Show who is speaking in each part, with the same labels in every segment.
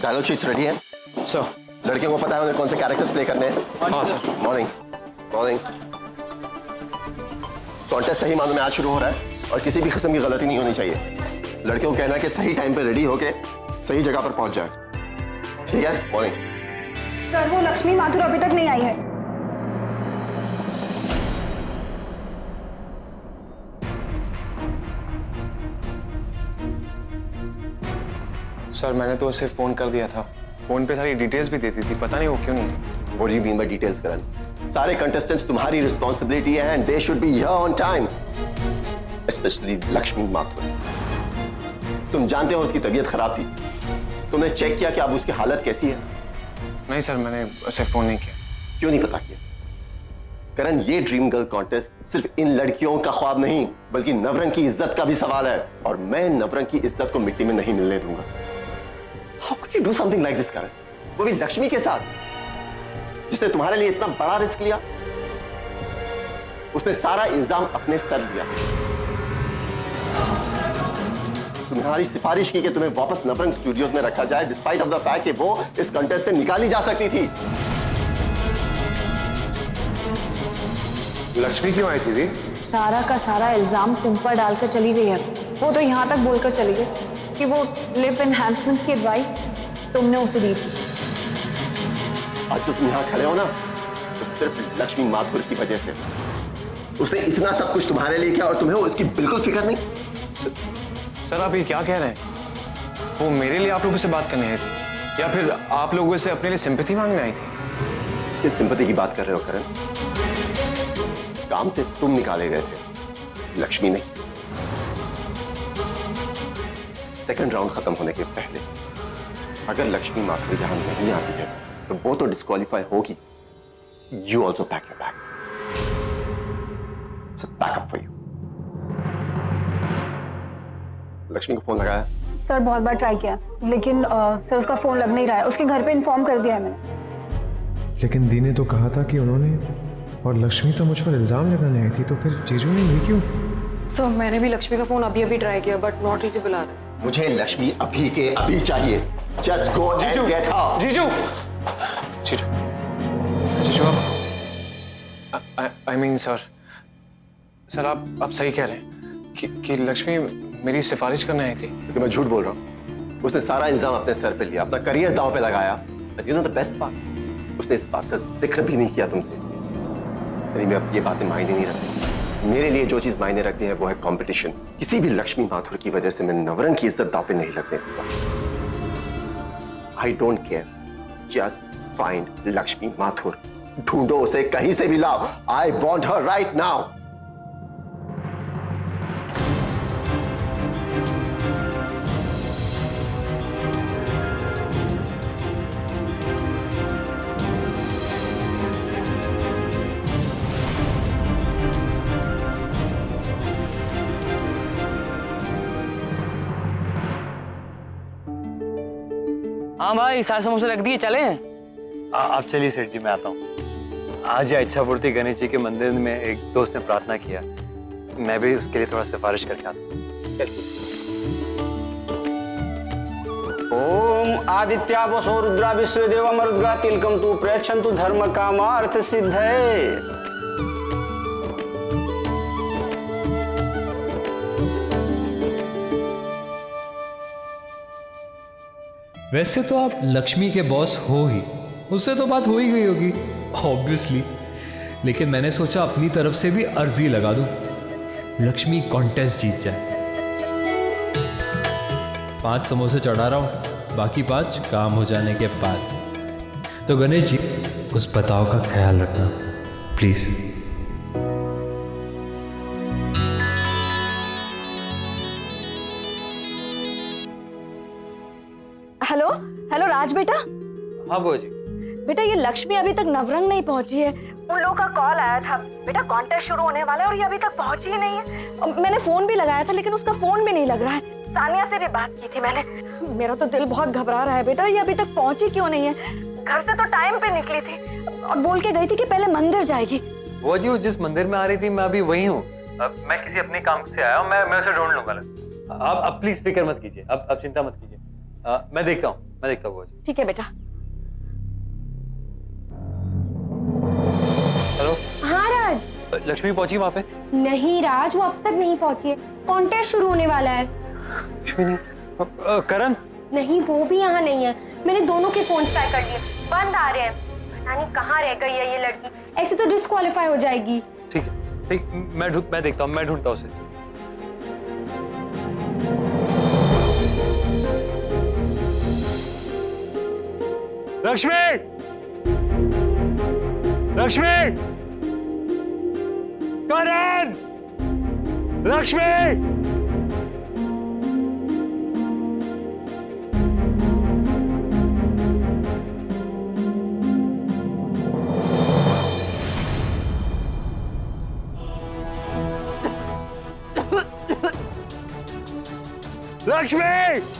Speaker 1: Dialogue sheets ready है
Speaker 2: sir.
Speaker 1: लड़कियों को पता है उन्हें कौन से कैरेक्टर्स प्ले करने हैं?
Speaker 2: हाँ सर।
Speaker 1: Morning morning. कॉन्टेस्ट सही मानों में आज शुरू हो रहा है और किसी भी किस्म की गलती नहीं होनी चाहिए। लड़कियों को कहना है कि सही टाइम पे रेडी होके सही जगह पर पहुंच जाए, ठीक है? मॉर्निंग।
Speaker 3: सर वो लक्ष्मी माथुर अभी तक नहीं आई है।
Speaker 2: सर मैंने तो उसे फोन कर दिया था, फोन पे सारी डिटेल्स भी देती थी, पता नहीं वो क्यों नहीं।
Speaker 1: What do you mean by details, करण? सारे कंटेस्टेंट्स तुम्हारी रिस्पॉन्सिबिलिटी है and they should be here on time. Especially Lakshmi Mathur. तुम जानते हो उसकी तबीयत खराब थी। तुमने चेक किया कि अब उसकी हालत कैसी है?
Speaker 2: नहीं सर, मैंने उसे फोन नहीं किया।
Speaker 1: क्यों नहीं पता किया? करण, ये ड्रीम गर्ल कॉन्टेस्ट सिर्फ इन लड़कियों का ख्वाब नहीं बल्कि नवरंग की इज्जत का भी सवाल है और मैं नवरंग की इज्जत को मिट्टी में नहीं मिलने दूंगा। How could you do something like this, करण? वो भी लक्ष्मी के साथ, जिसने तुम्हारे लिए इतना बड़ा रिस्क लिया। उसने सारा इल्जाम अपने सर लिया। तुम्हारी सिफारिश की कि तुम्हें वापस नवरंग स्टूडियोज में रखा जाए डिस्पाइट ऑफ द फैक्ट कि वो इस कंटेस्ट से निकाली जा सकती थी।
Speaker 2: लक्ष्मी क्यों आई थी दी?
Speaker 3: सारा का सारा इल्जाम तुम पर डालकर चली गई है। वो तो यहाँ तक बोलकर चली गई कि वो लिप एनहांसमेंट की एडवाइस तुमने उसे दी थी।
Speaker 1: आज जो तुम यहाँ खड़े हो ना, तो सिर्फ लक्ष्मी माथुर की वजह से। उसने इतना सब कुछ तुम्हारे लिए किया और तुम्हें उसकी बिल्कुल फिक्र नहीं।
Speaker 2: सर आप ये क्या कह रहे हैं? वो मेरे लिए आप लोगों से बात करने आई थी या फिर आप लोगों से अपने लिए सिंपैथी मांगने आई थी?
Speaker 1: किस सिंपैथी की बात कर रहे हो करण? काम से तुम निकाले गए थे, लक्ष्मी नहीं। सेकंड राउंड खत्म होने के पहले अगर लक्ष्मी माथुर यहां नहीं आती है तो वो तो डिस्क्वालीफाई होगी। You also pack your bags. It's a backup for you. Lakshmi को फोन लगाया?
Speaker 3: सर बहुत बार ट्राई किया लेकिन सर उसका फोन लग नहीं रहा है। उसके घर पे इन्फॉर्म कर दिया है मैंने।
Speaker 4: लेकिन दी ने तो कहा था कि उन्होंने, और लक्ष्मी तो मुझ पर इल्जाम लगाने आई थी, तो फिर जीजू ने ये क्यों?
Speaker 5: सर मैंने भी लक्ष्मी का फोन अभी ट्राई किया बट नॉट रीचेबल आ रहा है।
Speaker 1: मुझे लक्ष्मी अभी के अभी चाहिए। Just go and get her.
Speaker 2: जीजू जीजू जीजू आई मीन सर आप सही कह रहे हैं कि लक्ष्मी मेरी सिफारिश करने आई थी।
Speaker 1: क्योंकि मैं झूठ बोल रहा हूँ। उसने सारा इल्जाम अपने सर पे लिया, अपना करियर दांव पे लगाया। You know the best part, उसने इस बात का जिक्र भी नहीं किया तुमसे। यानी अब ये बातें मायने नहीं रखती। मेरे लिए जो चीज मायने रखती है वो है कंपटीशन। किसी भी लक्ष्मी माथुर की वजह से मैं नवरंग की इज्जत दांव पे नहीं लगने दूंगा। I don't care, just find Lakshmi Mathur. ढूंढो उसे, कहीं से भी लाओ। I want her right now.
Speaker 6: हाँ भाई, सारे समोसे रख दिए, चले?
Speaker 7: आप चलिए सेठ जी, मैं आता हूँ। आज या इच्छा पूर्ति गणेश जी के मंदिर में एक दोस्त ने प्रार्थना किया, मैं भी उसके लिए थोड़ा सिफारिश करके आता हूँ।
Speaker 8: ओम आदित्या वसो रुद्रा विश्वदेवा मरुद्रा तिलकम तु प्रेक्षन्तु धर्म कामार्थ सिद्धये।
Speaker 9: वैसे तो आप लक्ष्मी के बॉस हो ही, उससे तो बात हो ही गई होगी ऑब्वियसली, लेकिन मैंने सोचा अपनी तरफ से भी अर्जी लगा दूं, लक्ष्मी कॉन्टेस्ट जीत जाए। 5 समोसे चढ़ा रहा हूं, बाकी 5 काम हो जाने के बाद। तो गणेश जी उस बताओ का ख्याल रखना प्लीज।
Speaker 3: हेलो हेलो राज बेटा।
Speaker 7: हाँ बुआ जी।
Speaker 3: बेटा ये लक्ष्मी अभी तक नवरंग नहीं पहुंची है। उन लोगों का कॉल आया था बेटा, कॉन्टेस्ट शुरू होने वाला है और ये अभी तक पहुंची ही नहीं है। मैंने फोन भी लगाया था लेकिन उसका फोन भी नहीं लग रहा है। सानिया से भी बात की थी मैंने। मेरा तो दिल बहुत घबरा रहा है बेटा, ये अभी तक पहुंची क्यों नहीं है? घर से तो टाइम पे निकली थी और बोल के गई थी कि पहले मंदिर जाएगी।
Speaker 7: बुआ जी वो जिस मंदिर में आ रही थी मैं अभी वही हूँ। मैं किसी अपने काम से आया हूँ, मैं उसे ढूंढ लूंगा। आप प्लीज फिक्र मत कीजिए, अब चिंता मत कीजिए। मैं देखता हूँ। मैं देखता हूँ।
Speaker 3: ठीक है बेटा।
Speaker 7: हेलो
Speaker 10: हाँ राज।
Speaker 7: लक्ष्मी पहुंची वहां पे?
Speaker 10: नहीं राज, वो अब तक नहीं पहुंची है। कॉन्टेस्ट शुरू होने वाला है।
Speaker 7: लक्ष्मी नहीं। करण?
Speaker 10: नहीं, वो भी यहाँ नहीं है। मैंने दोनों के फोन ट्राई कर लिए, बंद आ रहे हैं। पता नहीं कहाँ रह गई है ये लड़की। ऐसे तो डिस्क्वालीफाई हो जाएगी।
Speaker 7: ठीक है, ठीक, मैं देखता हूँ, मैं ढूंढता हूँ उसे। लक्ष्मी! लक्ष्मी! करण! लक्ष्मी! लक्ष्मी!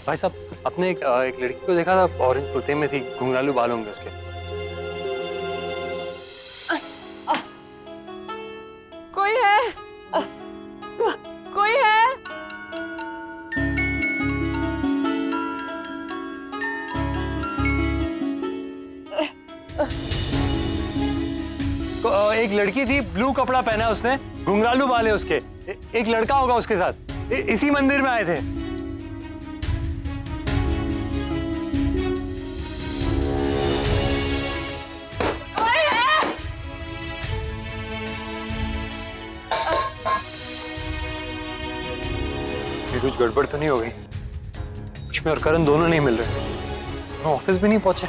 Speaker 7: भाई साहब, आपने एक लड़की को देखा था, ऑरेंज कुर्ते में थी, घुंघरालू बाल होंगे उसके।
Speaker 3: कोई है? कोई है?
Speaker 7: एक लड़की थी, ब्लू कपड़ा पहना है उसने, घुंघरालू बाल है उसके। एक लड़का होगा उसके साथ, इसी मंदिर में आए थे। ये कुछ गड़बड़ तो नहीं हो गई? लक्ष्मी और करण दोनों नहीं मिल रहे, दोनों ऑफिस भी नहीं पहुंचे।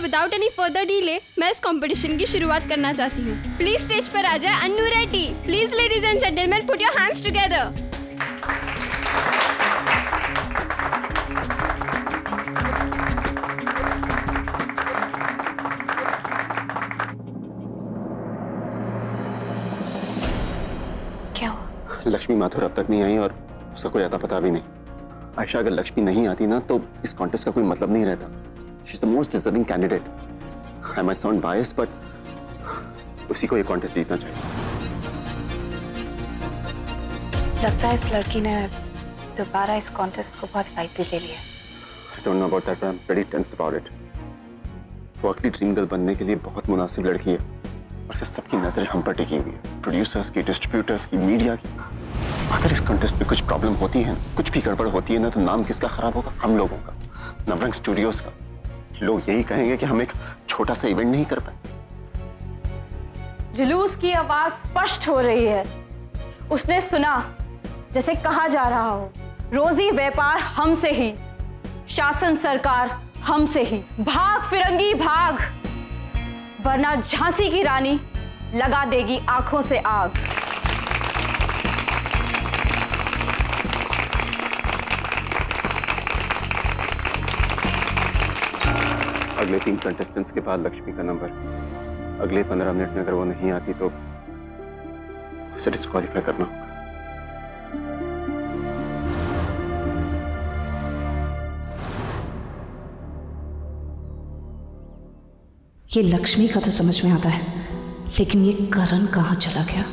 Speaker 11: विदाउट एनी फर्दर डिले मैं इस कंपटीशन की शुरुआत करना चाहती हूँ। प्लीज स्टेज पर आ जाए Annu Reddy. Please ladies and gentleman put your hands together.
Speaker 5: क्या हुआ?
Speaker 1: लक्ष्मी माथुर अब तक नहीं आई और उसका कोई अता पता भी नहीं। आयशा, अगर लक्ष्मी नहीं आती ना तो इस कॉन्टेस्ट का कोई मतलब नहीं रहता। She's the most deserving candidate. I might sound biased, but उसी को ये कॉन्टेस्ट जीतना चाहिए।
Speaker 5: लगता है इस लड़की ने दोबारा इस कॉन्टेस्ट को बहुत लाइटली ले लिया।
Speaker 1: I don't know about that, but I'm pretty tensed about it. वो अगली ड्रीम गर्ल बनने के लिए बहुत मुनासिब लड़की है और से सबकी नजरें हम पर टिकी हुई है, प्रोड्यूसर्स की, डिस्ट्रीब्यूटर्स की, मीडिया की। अगर इस कॉन्टेस्ट में कुछ प्रॉब्लम होती है, कुछ भी गड़बड़ होती है ना, तो नाम किसका खराब होगा? हम लोगों का, नवरंग स्टूडियोज का। लोग यही कहेंगे कि हम एक छोटा सा इवेंट नहीं कर पाए।
Speaker 3: जुलूस की आवाज स्पष्ट हो रही है। उसने सुना जैसे कहा जा रहा हो, रोजी व्यापार हमसे ही, शासन सरकार हमसे ही। भाग फिरंगी भाग, वरना झांसी की रानी लगा देगी आंखों से आग।
Speaker 1: अगले 3 कंटेस्टेंट्स के बाद लक्ष्मी का नंबर। अगले 15 मिनट में अगर वो नहीं आती तो उसे डिस्क्वालीफाई करना होगा।
Speaker 12: ये लक्ष्मी का तो समझ में आता है, लेकिन ये करण कहाँ चला गया?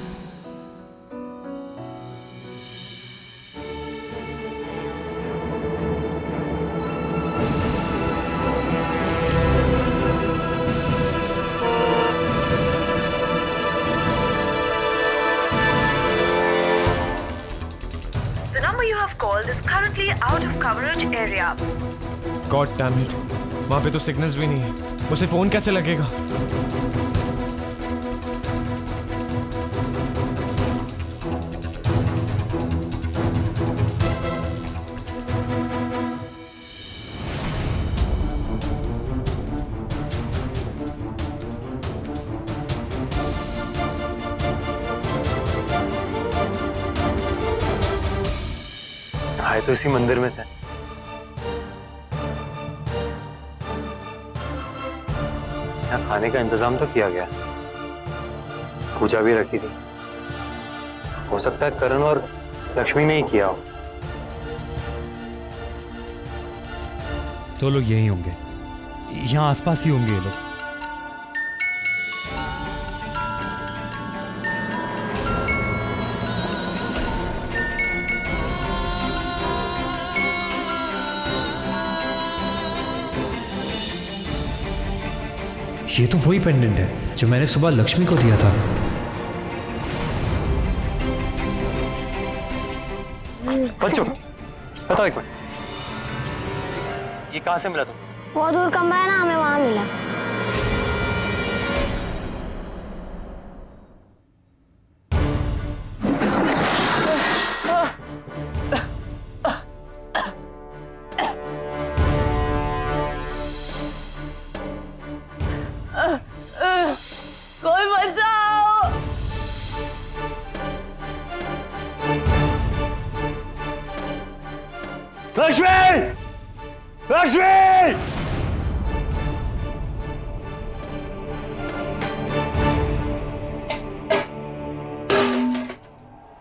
Speaker 3: The number you have called is currently out of coverage area.
Speaker 4: God damn it, वहाँ पे तो सिग्नल्स भी नहीं है, उसे फोन कैसे लगेगा?
Speaker 7: आए तो इसी मंदिर में थे। यहाँ खाने का इंतजाम तो किया गया, पूजा भी रखी थी। हो सकता है करण और लक्ष्मी ने ही किया हो।
Speaker 9: तो लोग यही होंगे, यहाँ आसपास ही होंगे ये लोग। ये तो वही पेंडेंट है जो मैंने सुबह लक्ष्मी को दिया था।
Speaker 7: बच्चों बताओ एक मिनट, ये कहाँ से मिला तुम?
Speaker 10: बहुत दूर कमरा है ना, हमें वहां मिला।
Speaker 3: कोई बचाओ।
Speaker 8: लक्ष्मी! लक्ष्मी!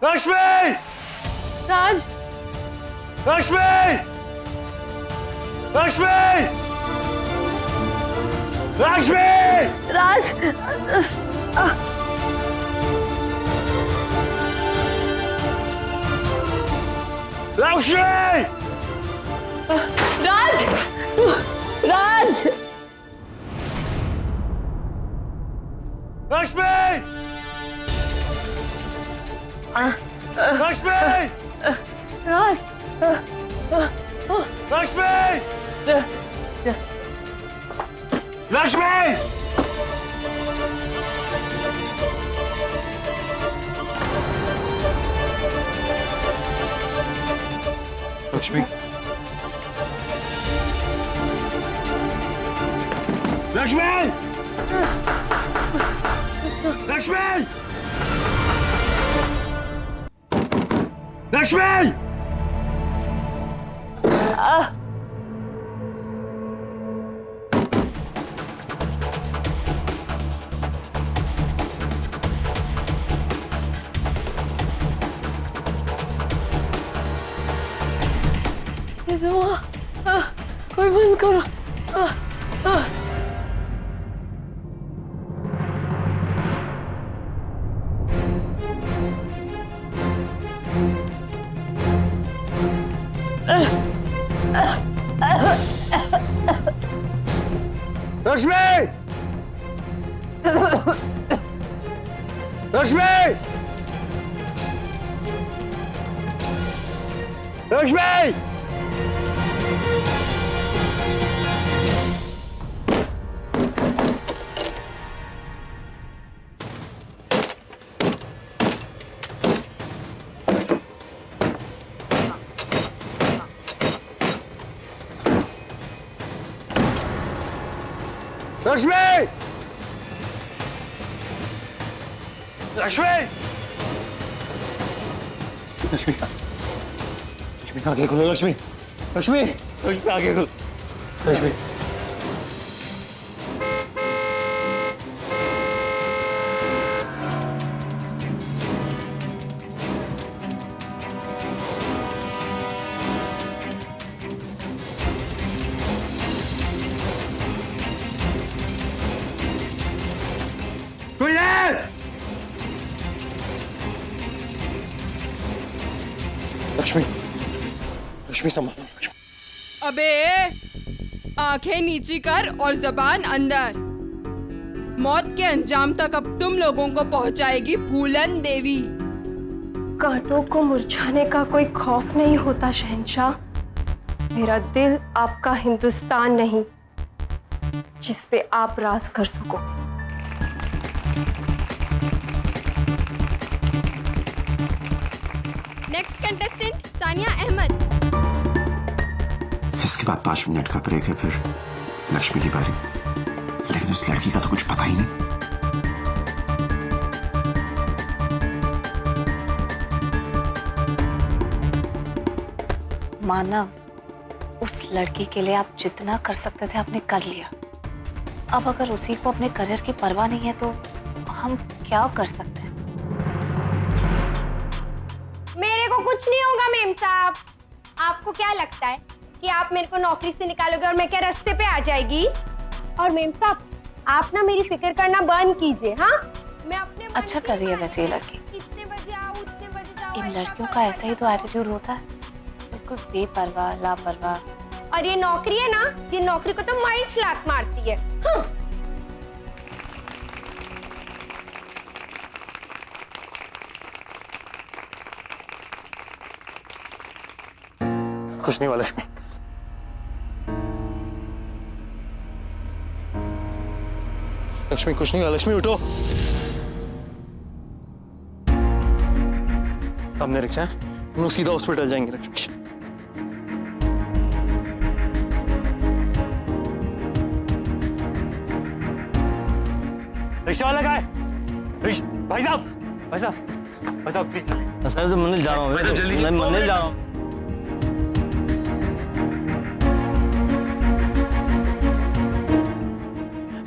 Speaker 8: लक्ष्मी!
Speaker 3: राज,
Speaker 8: लक्ष्मी! लक्ष्मी! लक्ष्मी!
Speaker 3: राज,
Speaker 8: लक्ष्मी!
Speaker 3: राज, राज,
Speaker 8: लक्ष्मी! लक्ष्मी!
Speaker 3: राज,
Speaker 8: लक्ष्मी! लक्ष्मी!
Speaker 7: लक्ष्मी,
Speaker 8: लक्ष्मी! लक्ष्मी! लक्ष्मी!
Speaker 3: कोई बंद करो।
Speaker 8: लक्ष्मी! लक्ष्मी! लक्ष्मी! लक्ष्मी! लक्ष्मी! लक्ष्मी लक्ष्मी आगे खोलो। लक्ष्मी लक्ष्मी लक्ष्मी आगे खोलो। लक्ष्मी लक्ष्मी लक्ष्मी संभालो।
Speaker 11: अबे आंखें नीची कर और जबान अंदर। मौत के अंजाम तक अब तुम लोगों को पहुंचाएगी फूलन देवी।
Speaker 3: कांटों को मुरझाने का कोई खौफ नहीं होता शहंशाह। मेरा दिल आपका हिंदुस्तान नहीं जिस पे आप राज कर सको।
Speaker 11: Next contestant Sania Ahmed.
Speaker 1: इसके बाद 5 मिनट का ब्रेक है, फिर लक्ष्मी की बारी। लेकिन उस लड़की का तो कुछ पता ही नहीं।
Speaker 5: मानव, उस लड़की के लिए आप जितना कर सकते थे आपने कर लिया। अब अगर उसी को अपने करियर की परवाह नहीं है तो हम क्या कर सकते हैं?
Speaker 10: मेरे को कुछ मेम साहब, आपको क्या लगता है कि आप मेरे को नौकरी से निकालोगे और मैं क्या रास्ते पे आ जाएगी? और मेम साहब, आप ना मेरी फिक्र करना बंद कीजिए। हाँ, मैं अपने
Speaker 5: अच्छा कर रही है वैसे ये लड़की।
Speaker 10: कितने बजे आऊँ, उतने बजे जाऊँ।
Speaker 5: इन लड़कियों का ऐसा ही तो एटीट्यूड होता है, बिल्कुल बेपरवाह लापरवाह।
Speaker 10: और ये नौकरी है ना, ये नौकरी को तो माई छलाक मारती है। हाँ।
Speaker 7: कुछ नहीं हुआ लक्ष्मी। लक्ष्मी कुछ नहीं हुआ। लक्ष्मी उठो। सामने रिक्शा है, हम लोग सीधा हॉस्पिटल जाएंगे। लक्ष्मी रिक्शा वाला कहाँ है? भाई साहब, भाई साहब, भाई साहब प्लीज।
Speaker 6: सर मंदिर जा रहा हूँ, मैं मंदिर जा रहा हूँ।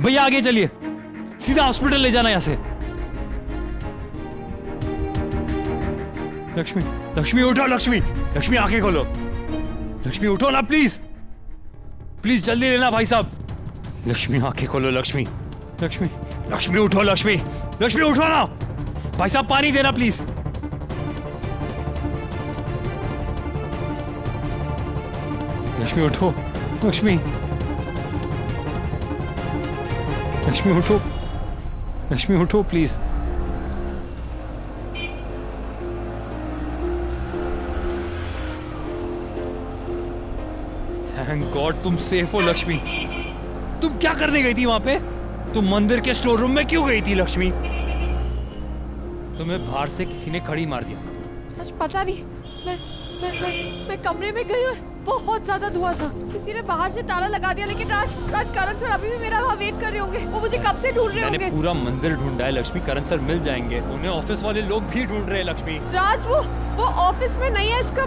Speaker 9: भैया आगे चलिए, सीधा हॉस्पिटल ले जाना यहाँ से। लक्ष्मी, लक्ष्मी उठो। लक्ष्मी, लक्ष्मी आंखें खोलो। लक्ष्मी उठो ना प्लीज, प्लीज जल्दी लेना भाई साहब। लक्ष्मी आंखें खोलो। लक्ष्मी, लक्ष्मी, लक्ष्मी उठो। लक्ष्मी, लक्ष्मी उठो ना भाई साहब, पानी देना प्लीज। लक्ष्मी उठो। लक्ष्मी, लक्ष्मी उठो। लक्ष्मी उठो प्लीज। थैंक गॉड तुम सेफ हो लक्ष्मी। तुम क्या करने गई थी वहां पे? तुम मंदिर के स्टोर रूम में क्यों गई थी लक्ष्मी? तुम्हें बाहर से किसी ने खड़ी मार दिया।
Speaker 13: आज पता नहीं, मैं कमरे में गई और बहुत ज्यादा धुआं था। किसी ने बाहर से ताला लगा दिया, लेकिन राज करण सर अभी भी मेरा वहाँ वेट कर रहे होंगे। वो मुझे कब से ढूंढ रहे होंगे।
Speaker 9: मैंने पूरा मंदिर ढूंढा है लक्ष्मी, करण सर मिल जाएंगे। उन्हें ऑफिस वाले लोग भी ढूंढ रहे हैं लक्ष्मी।
Speaker 13: राज वो ऑफिस में नहीं है। इसका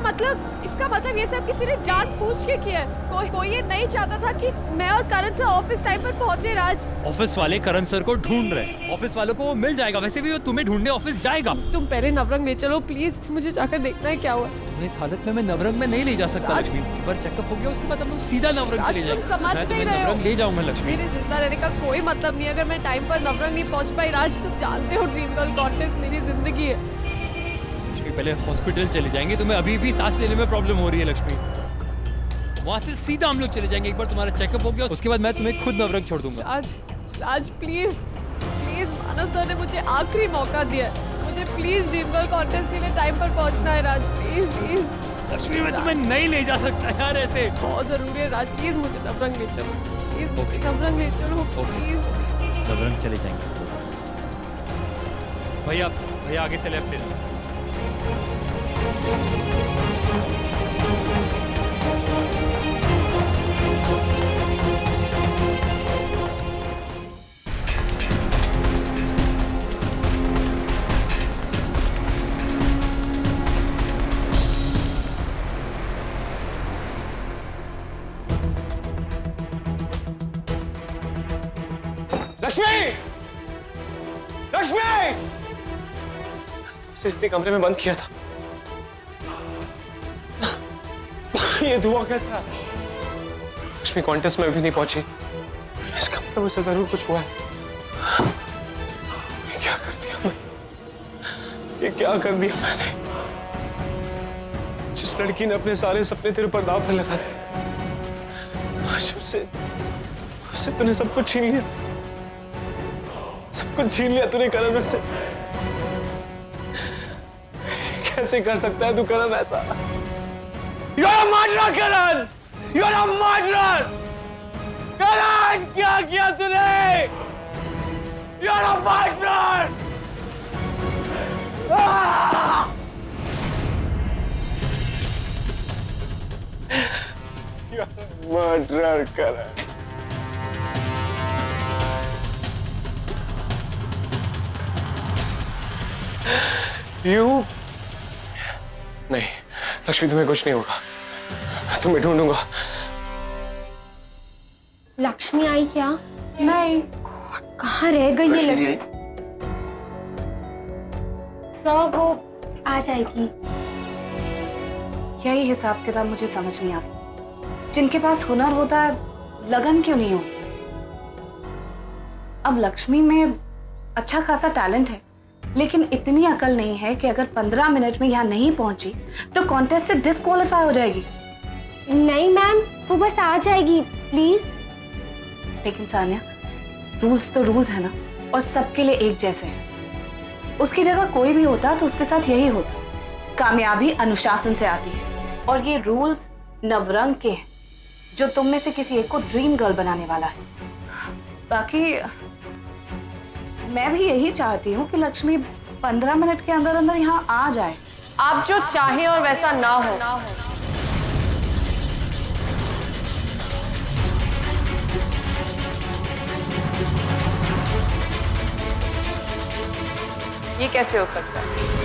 Speaker 13: मतलब ये सब किसी ने जानबूझ के किया है। कोई ये नहीं चाहता था कि मैं और करण सर ऑफिस टाइम पर पहुंचे। राज,
Speaker 9: ऑफिस वाले करण सर को ढूंढ रहे हैं। ऑफिस वालों को वो मिल जाएगा, वैसे भी वो तुम्हें ढूंढने ऑफिस जाएगा।
Speaker 13: तुम पहले नवरंग ले चलो प्लीज, मुझे जाकर देखना है क्या हुआ।
Speaker 9: इस हालत में मैं नवरंग में नहीं ले जा सकता लक्ष्मी। एक बार चेकअप हो गया उसके बाद हम लोग सीधा नवरंग चले जाएंगे।
Speaker 13: तुम समझ
Speaker 9: मैं
Speaker 13: नहीं
Speaker 9: तुम्हें
Speaker 13: रहे हो।
Speaker 9: नवरंग ले जाऊंगा लक्ष्मी।
Speaker 13: मेरे जिंदा रहने का कोई मतलब नहीं है अगर मैं टाइम पर नवरंग नहीं पहुंच पाई। राज, तुम जानते हो ड्रीम गर्ल कॉन्टेस्ट मेरी जिंदगी है।
Speaker 9: लक्ष्मी पहले हॉस्पिटल चले जाएंगे, तुम्हें अभी भी सांस लेने में प्रॉब्लम हो रही है लक्ष्मी। वहां से सीधा हम लोग चले जाएंगे। एक बार तुम्हारा चेकअप हो गया उसके बाद मैं तुम्हें खुद नवरंग छोड़ दूंगा।
Speaker 13: राज प्लीज, मानव सर ने मुझे आखिरी मौका दिया। मुझे प्लीज ड्रीम गर्ल कॉन्टेस्ट के लिए टाइम पर पहुंचना है। राज प्लीज।
Speaker 9: लक्ष्मी मैं तुम्हें नहीं ले जा सकता यार ऐसे।
Speaker 13: बहुत जरूरी है राज, प्लीज मुझे नवरंग ले चलो। प्लीज मुझे नवरंग ले चलो प्लीज।
Speaker 9: नवरंग चले जाएंगे। भैया आगे से लेफ्ट लेना।
Speaker 2: लक्ष्मी, लक्ष्मी, उसे इसी कमरे में बंद किया था। ये धुआं कैसा? लक्ष्मी कॉन्टेस्ट में भी नहीं पहुंची। इसका मतलब उसे जरूर कुछ हुआ है। ये क्या कर दिया मैं? ये क्या कर दिया मैंने? जिस लड़की ने अपने सारे सपने तेरे पर दांव पे लगा दिए, आज उससे तूने सब कुछ छीन लिया। सब कुछ छीन लिया तूने करण से। कैसे कर सकता है तू करण ऐसा? You're a murderer, Karan! You're a murderer! करण, क्या किया तूने? You're a murderer! You're a murderer, Karan. You? नहीं लक्ष्मी, तुम्हें कुछ नहीं होगा। तुम्हें ढूंढूंगा।
Speaker 10: लक्ष्मी आई क्या?
Speaker 13: नहीं।
Speaker 10: कहाँ रह गई ये लड़की? सर वो आ जाएगी।
Speaker 12: यही हिसाब किताब मुझे समझ नहीं आता। जिनके पास हुनर होता है लगन क्यों नहीं होती? अब लक्ष्मी में अच्छा खासा टैलेंट है, लेकिन इतनी अकल नहीं है कि अगर 15 मिनट में यहाँ नहीं पहुंची तो कॉन्टेस्ट से डिस्क्वालीफाई हो जाएगी।
Speaker 10: नहीं मैम, वो बस आ जाएगी, प्लीज।
Speaker 12: लेकिन सानिया, रूल्स तो रूल्स है ना, और सबके लिए एक जैसे हैं। उसकी जगह कोई भी होता तो उसके साथ यही होता। कामयाबी अनुशासन से आती है, और ये रूल्स नवरंग के हैं जो तुम में से किसी एक को ड्रीम गर्ल बनाने वाला है। बाकी मैं भी यही चाहती हूँ कि लक्ष्मी 15 मिनट के अंदर अंदर यहाँ आ जाए।
Speaker 13: आप जो चाहें और वैसा ना हो। ये कैसे हो सकता है?